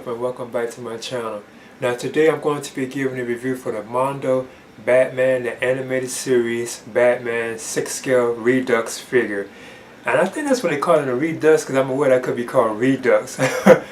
up and welcome back to my channel. Now today I'm going to be giving a review for the Mondo Batman the Animated Series Batman 6 scale Redux figure. And I think that's what they call it, a Redux, because I'm aware that could be called Redux.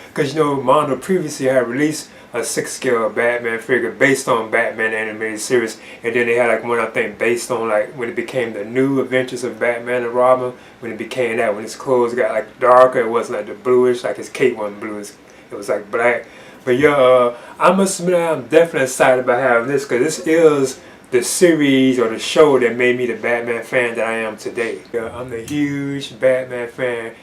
Because you know Mondo previously had released a 6 scale Batman figure based on Batman the Animated Series, and then they had like one I think based on like when it became the New Adventures of Batman and Robin, when it became that, when his clothes got like darker, it wasn't like the bluish, like his cape wasn't blue, it was like black. But yeah, I must admit I'm definitely excited about having this, because this is the series or the show that made me the Batman fan that I am today. Yeah, I'm the huge Batman fan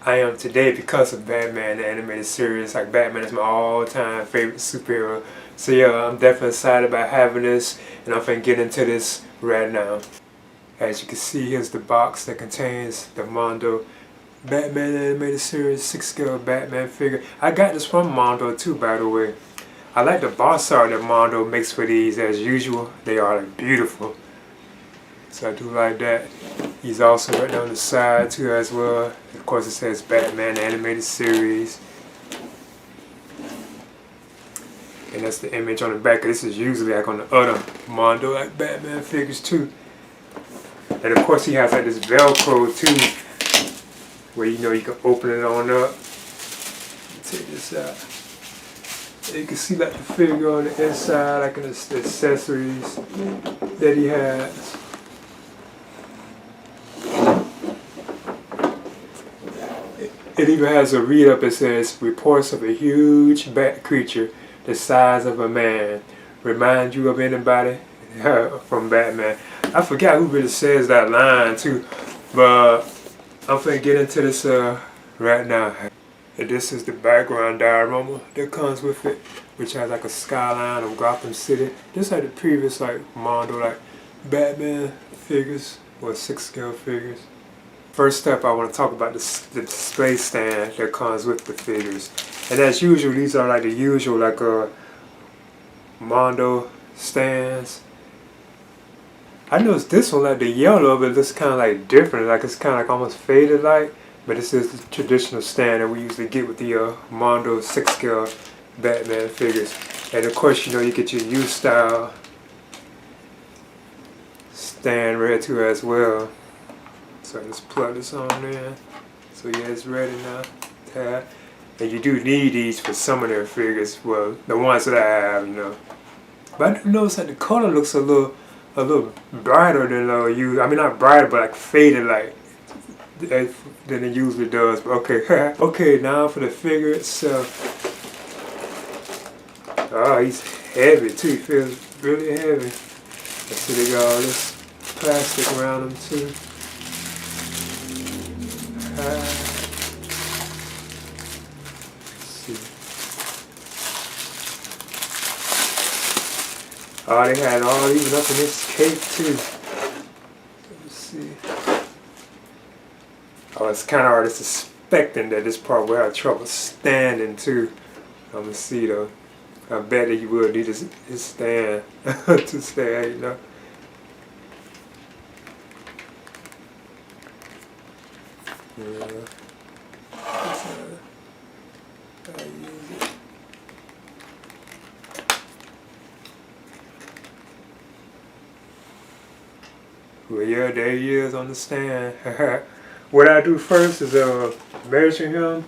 I am today because of Batman the Animated Series. Like Batman is my all-time favorite superhero. So yeah, I'm definitely excited about having this, and I'm finna get into this right now. As you can see, here's the box that contains the Mondo Batman the Animated Series 6 scale Batman figure. I got this from Mondo too, by the way. I like the box art that Mondo makes for these as usual. They are like beautiful. So I do like that. He's also right down the side too as well. Of course it says Batman the Animated Series. And that's the image on the back. This is usually like on the other Mondo like Batman figures too. And of course he has like this Velcro too, where you know you can open it on up. Take this out. You can see like the figure on the inside, like in the accessories that he has. It even has a read up that says, reports of a huge bat creature the size of a man. Remind you of anybody? From Batman. I forgot who really says that line too, but I'm finna get into this right now. And this is the background diorama that comes with it, which has like a skyline of Gotham City. Just like the previous like Mondo like Batman figures or 6 scale figures. First up, I want to talk about the display stand that comes with the figures. And as usual, these are like the usual like Mondo stands. I noticed this one, like the yellow of it looks kind of like different, like it's kind of like almost faded like. But this is the traditional stand that we usually get with the Mondo 6 scale Batman figures. And of course, you know, you get your U-style stand ready too as well. So let's plug this on in. So yeah, it's ready now. Tab. And you do need these for some of their figures. Well, the ones that I have, you know. But I do notice that the color looks a little brighter than usual. I mean, not brighter, but like faded like than it usually does. But okay. Okay, now for the figure itself. Oh, he's heavy too. He feels really heavy. Let's see, they got all this plastic around him too. Let's see. Oh, they had all even up in this cape too. Let's see. I was kind of already suspecting that this part would have trouble standing too. I'm gonna see though. I bet that you would need his stand to stand, you know. Yeah. That's how I use it. Well, yeah, there he is on the stand. What I do first is measure him.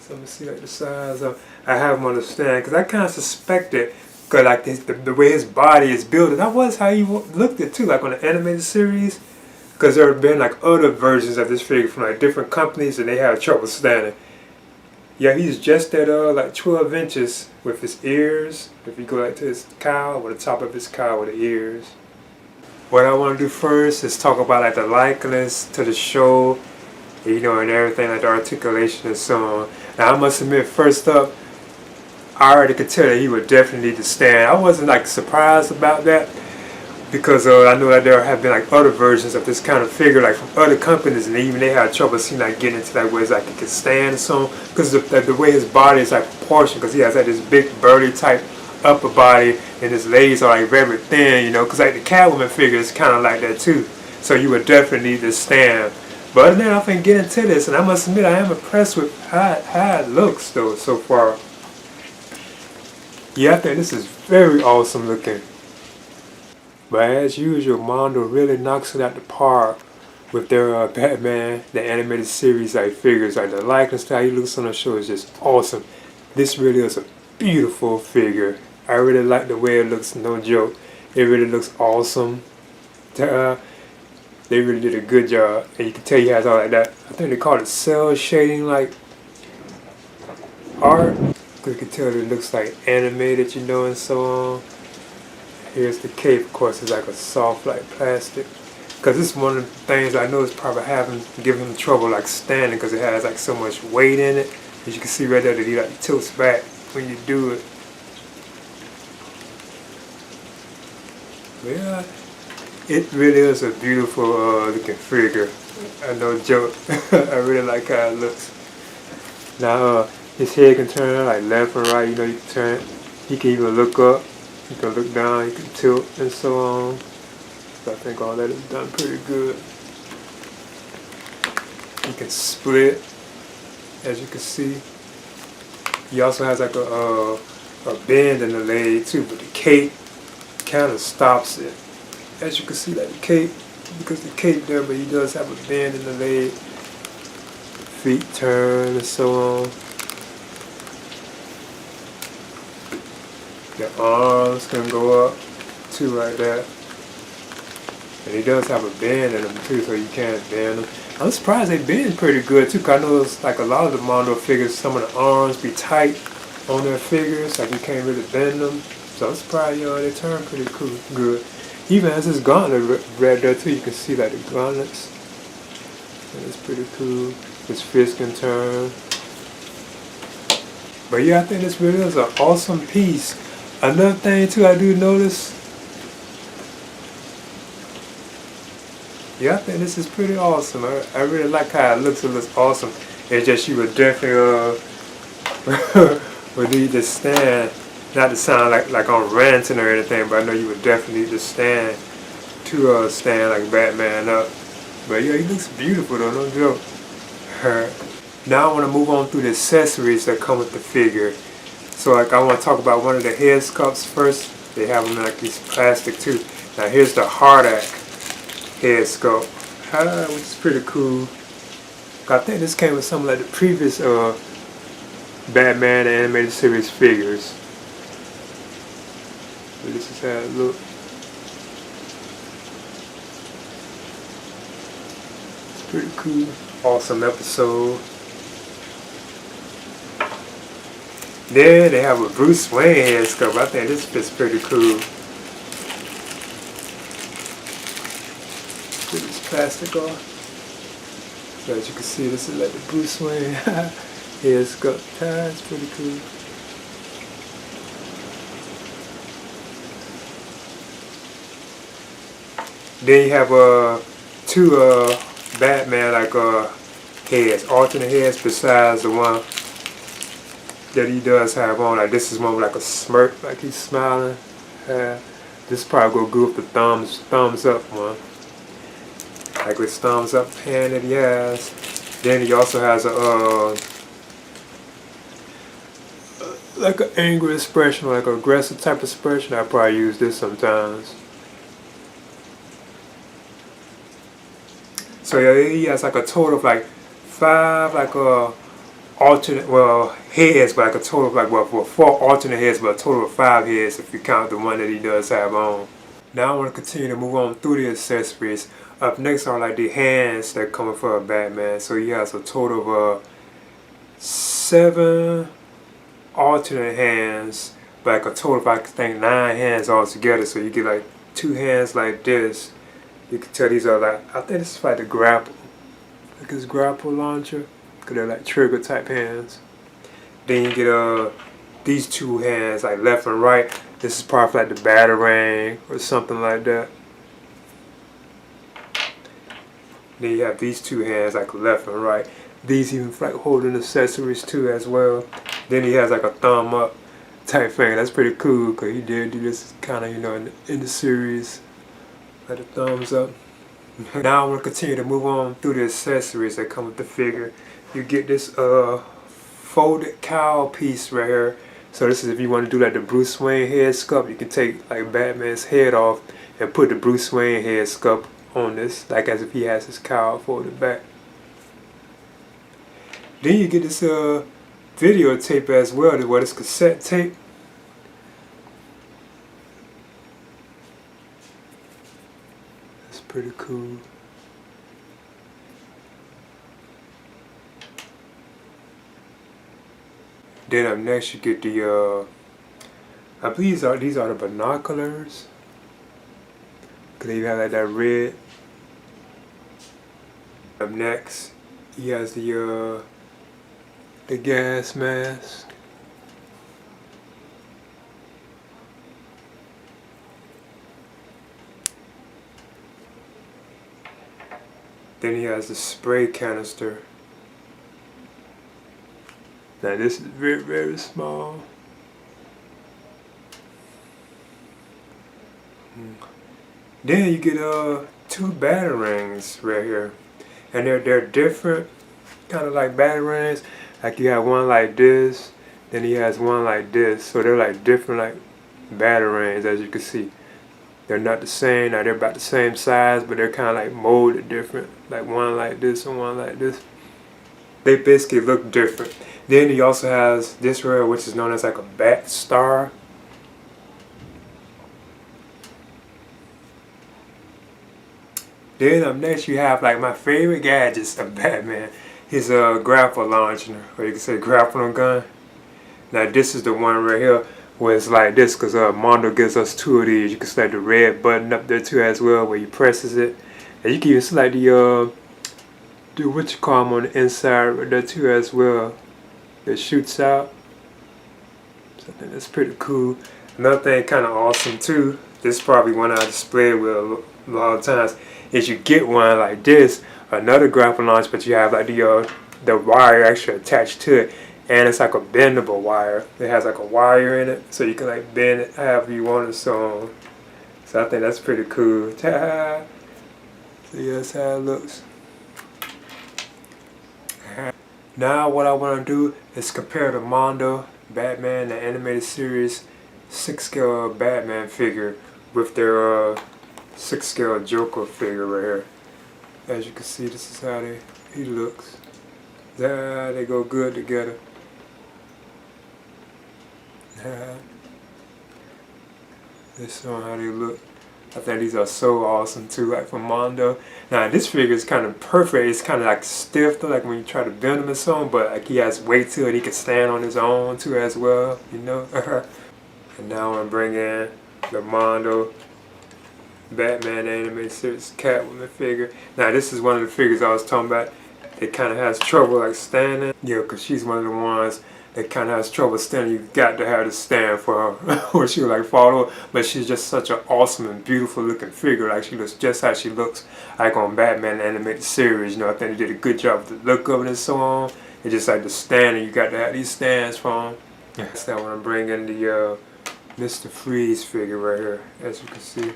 So let me see like the size of. I have him on the stand because I kind of suspected, because like the way his body is built, that was how he looked at too, like on the animated series. Because there have been like other versions of this figure from like different companies, and they have trouble standing. Yeah, he's just at like 12 inches with his ears. If you go like to his cowl, or the top of his cowl with the ears. What I want to do first is talk about like the likeness to the show, you know, and everything, like the articulation and so on. Now I must admit, first up, I already could tell that he would definitely need to stand. I wasn't like surprised about that, because I know that there have been like other versions of this kind of figure, like from other companies, and even they had trouble seeing like getting into that where it's like he could stand and so on, because the way his body is like proportioned, because he has like this big burly type upper body, and his legs are like very thin, you know, because like the Catwoman figure is kind of like that too. So you would definitely need to stand. But other than that, I'm finna get into this, and I must admit I am impressed with how it looks though so far. Yeah, I think this is very awesome looking. But as usual, Mondo really knocks it out the park with their Batman, the animated series like figures. Like the likeness to how he looks on the show is just awesome. This really is a beautiful figure. I really like the way it looks, no joke. It really looks awesome. They really did a good job. And you can tell he has all like that. I think they call it cell shading like art. Because you can tell it looks like animated, you know, and so on. Here's the cape, of course, it's like a soft like plastic. Because this is one of the things I know is probably giving him trouble like standing because it has like so much weight in it. As you can see right there that he like tilts back when you do it. But yeah, it really is a beautiful looking figure. No joke. I really like how it looks. Now his head can turn like left and right, you know, you can turn it. He can even look up, you can look down, you can tilt and so on. So I think all that is done pretty good. He can split, as you can see. He also has like a bend in the leg too, but the cape kind of stops it. As you can see, like the cape, because the cape there, but he does have a bend in the leg. Feet turn and so on. The arms can go up too like that. And he does have a bend in them too, so you can't bend them. I'm surprised they bend pretty good too, because I know it's like a lot of the Mondo figures, some of the arms be tight on their figures, like you can't really bend them. So I'm surprised, you know, they turn pretty cool, good. Even as his gauntlet right there too, you can see like the gauntlets. And it's pretty cool. His fist can turn. But yeah, I think this really is an awesome piece. Another thing too I do notice, yeah, I think this is pretty awesome. I really like how it looks awesome. It's just you would definitely would need to stand, not to sound like I'm ranting or anything, but I know you would definitely need to stand like Batman up. But yeah, he looks beautiful though, no joke. Now I want to move on through the accessories that come with the figure. So like I want to talk about one of the head sculpts first. They have them in like these plastic too. Now here's the Hardak head sculpt, which is pretty cool. I think this came with some of like the previous Batman animated series figures. So this is how it looks. It's pretty cool. Awesome episode. Then they have a Bruce Wayne head sculpt. I think this fits pretty cool. Put this plastic off. So as you can see, this is like the Bruce Wayne head sculpt. It's pretty cool. Then you have two Batman like heads, alternate heads besides the one that he does have on. Like this is one with like a smirk, like he's smiling. This probably go good with the thumbs up one. Like this thumbs up hand that he has. Then he also has a like an angry expression, like an aggressive type of expression. I probably use this sometimes. So yeah, he has like a total of like 5 like alternate heads, but like a total of like 4 alternate heads, but a total of 5 heads if you count the one that he does have on. Now I want to continue to move on through the accessories. Up next are like the hands that come for a Batman. So he has a total of 7 alternate hands, but like a total of I think 9 hands altogether. So you get like 2 hands like this. You can tell these are like, I think this is like the grapple. Like his grapple launcher. Because they're like trigger type hands. Then you get these 2 hands like left and right. This is probably like the Batarang or something like that. Then you have these 2 hands like left and right. These even like holding accessories too as well. Then he has like a thumb up type thing. That's pretty cool because he did do this kind of, you know, in the series. Like the thumbs up. Now I want to continue to move on through the accessories that come with the figure. You get this folded cowl piece right here. So this is if you want to do like the Bruce Wayne head sculpt, you can take like Batman's head off and put the Bruce Wayne head sculpt on this, like as if he has his cowl folded back. Then you get this videotape as well, this cassette tape. That's pretty cool. Then up next you get the I believe these are the binoculars. Cause you have like that red. Up next he has the gas mask. Then he has the spray canister. Now this is very, very small. Then you get two batarangs right here. And they're different, kind of like batarangs. Like you have one like this, then he has one like this. So they're like different like batarangs, as you can see. They're not the same, now they're about the same size, but they're kind of like molded different. Like one like this and one like this. They basically look different. Then he also has this rail, which is known as like a bat star. Then up next you have like my favorite gadgets of Batman. His grapple launcher, or you can say grappling gun. Now this is the one right here where it's like this, because Mondo gives us two of these. You can select the red button up there too as well, where he presses it. And you can even select the what you call them on the inside right there too as well. It shoots out. So I think that's pretty cool. Another thing kind of awesome too, this is probably one I display with a lot of times, is you get one like this, another grapple launch, but you have like the wire actually attached to it, and it's like a bendable wire. It has like a wire in it, so you can like bend it however you want it. So I think that's pretty cool. So yeah, that's how it looks. Now what I want to do is compare the Mondo Batman, the animated series 6-scale Batman figure with their 6-scale Joker figure right here. As you can see, this is how he looks. They go good together. This showing how they look. I think these are so awesome too, like from Mondo. Now this figure is kind of perfect. It's kind of like stiff though, like when you try to bend him and so on, but like he has weight to it. He can stand on his own too as well, you know. And now I'm gonna bring in the Mondo Batman animated series Catwoman figure. Now this is one of the figures I was talking about. It kind of has trouble like standing. Yeah, because she's one of the ones that kind of has trouble standing. You got to have to stand for her or she'll like fall over. But she's just such an awesome and beautiful looking figure. Like she looks just how she looks like on Batman animated series. You know, I think they did a good job with the look of it and so on. It's just like the standing. You got to have these stands for them. So I want to bring in the Mr. Freeze figure right here, as you can see.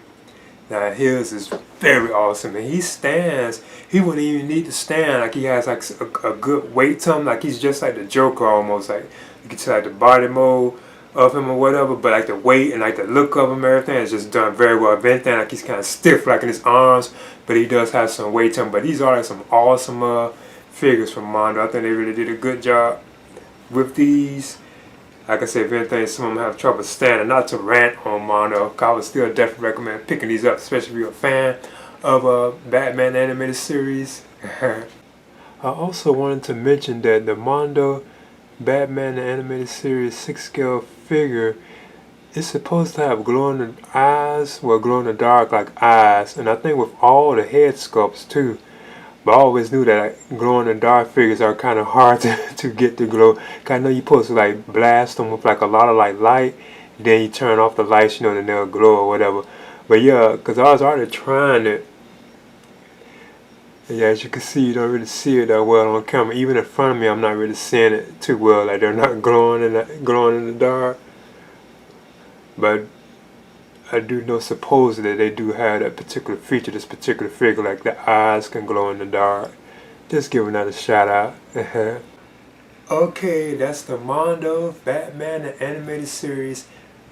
Now his is very awesome, and he stands. He wouldn't even need to stand. Like he has like a good weight to him. Like he's just like the Joker almost. Like you can see like the body mode of him or whatever. But like the weight and like the look of him, everything is just done very well. If anything, like he's kind of stiff like in his arms, but he does have some weight to him. But these are like some awesome figures from Mondo. I think they really did a good job with these. Like I said, if anything, some of them have trouble standing. Not to rant on Mondo, I would still definitely recommend picking these up, especially if you're a fan of Batman animated series. I also wanted to mention that the Mondo Batman animated series 6-scale figure is supposed to have glow-in-the eyes, well, glow-in-the-dark like eyes, and I think with all the head sculpts too. But I always knew that like, glow-in-the-dark figures are kind of hard to get to glow. Cause I know you're supposed to like blast them with like a lot of like light, then you turn off the lights, you know, then they'll glow or whatever. But yeah, cause I was already trying it. And yeah, as you can see, you don't really see it that well on camera. Even in front of me, I'm not really seeing it too well. Like they're not glowing in the dark. But I do know supposedly they do have that particular feature, this particular figure, like the eyes can glow in the dark. Just giving that a shout out. Okay, that's the Mondo Batman the Animated Series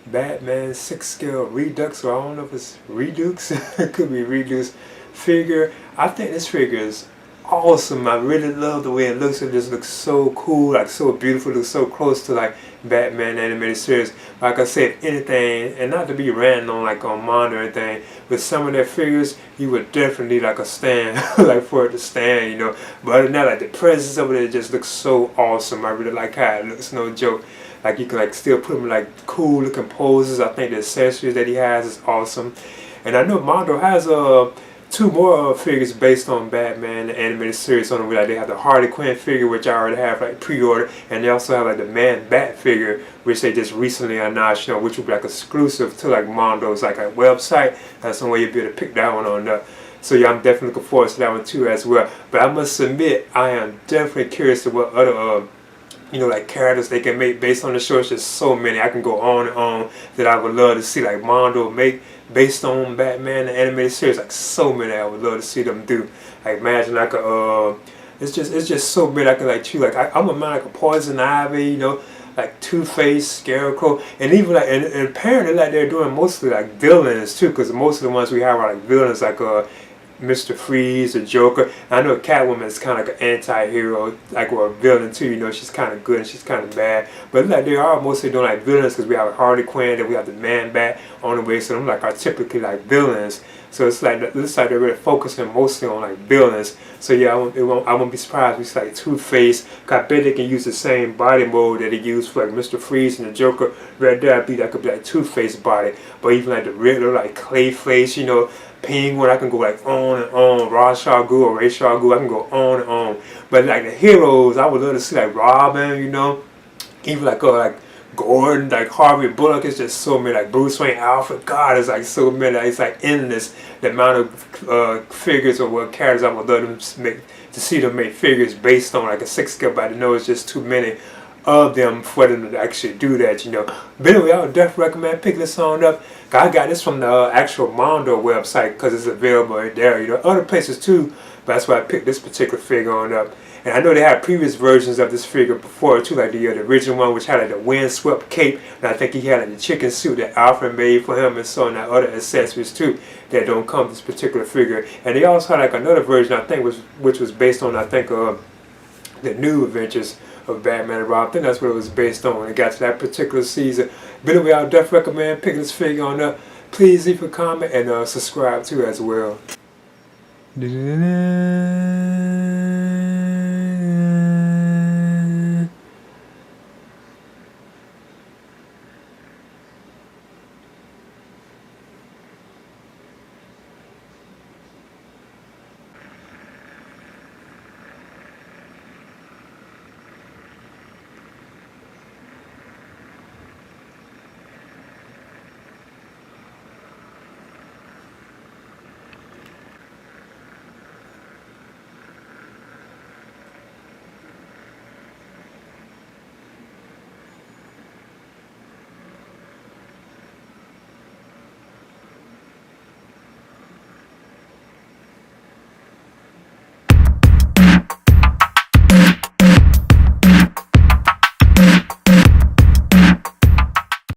Batman 6 scale Redux, or I don't know if it's Redux, it could be Redux figure. I think this figure is awesome. I really love the way it looks. It just looks so cool, like so beautiful, looks so close to like Batman Animated Series. Like I said, if anything, and not to be ranting on like on Mondo or anything, with some of their figures, you would definitely need like a stand, like for it to stand, you know. But other than that, like the presence of it just looks so awesome. I really like how it looks, no joke. Like you can like still put him in like cool looking poses. I think the accessories that he has is awesome. And I know Mondo has two more figures based on Batman the Animated Series on them. Like they have the Harley Quinn figure, which I already have like pre-ordered, and they also have like the Man Bat figure, which they just recently announced, you know, which will be like exclusive to like Mondo's like a website. That's some way you'll be able to pick that one on up. So yeah, I'm definitely looking forward to that one too as well. But I must admit, I am definitely curious to what other you know, like characters they can make based on the show. It's just so many. I can go on and on that I would love to see like Mondo make based on Batman the Animated Series. Like so many I would love to see them do. Like imagine like a it's just so many I can like choose. Like I'm a man like a Poison Ivy, you know, like Two-Face, Scarecrow, and even like and apparently like they're doing mostly like villains too, because most of the ones we have are like villains, like Mr. Freeze, the Joker. I know Catwoman is kind of like an anti-hero, like or a villain too. You know, she's kind of good and she's kind of bad. But like they are mostly doing like villains, because we have Harley Quinn and we have the Man Bat on the way. So them like are typically like villains. So it's like it looks like they're really focusing mostly on like villains. So yeah, I won't be surprised if it's like Two-Face. I bet they can use the same body mode that they use for like Mr. Freeze and the Joker. Right there, that could be like Two-Face body. But even like the Riddler, like Clayface, you know. Penguin, I can go like on and on. Ra's al Ghul or Ra's al Ghul, I can go on and on. But like the heroes, I would love to see like Robin, you know, even like Gordon, like Harvey Bullock. It's just so many, like Bruce Wayne, Alfred. God, it's like so many. It's like endless the amount of figures or what characters I would love them to see them make figures based on like a 6 scale. But I know it's just too many of them for them to actually do that, you know. But anyway, I would definitely recommend picking this on up. I got this from the actual Mondo website because it's available right there, you know, other places too, but that's why I picked this particular figure on up. And I know they had previous versions of this figure before too, like the original one, which had like the windswept cape, and I think he had like the chicken suit that Alfred made for him, and so on, that other accessories too that don't come with this particular figure. And they also had like another version, I think, which was based on, I think, the New Adventures of Batman and Robin. I think that's what it was based on when it got to that particular season. But anyway, I would definitely recommend picking this figure on up. Please leave a comment and subscribe too as well.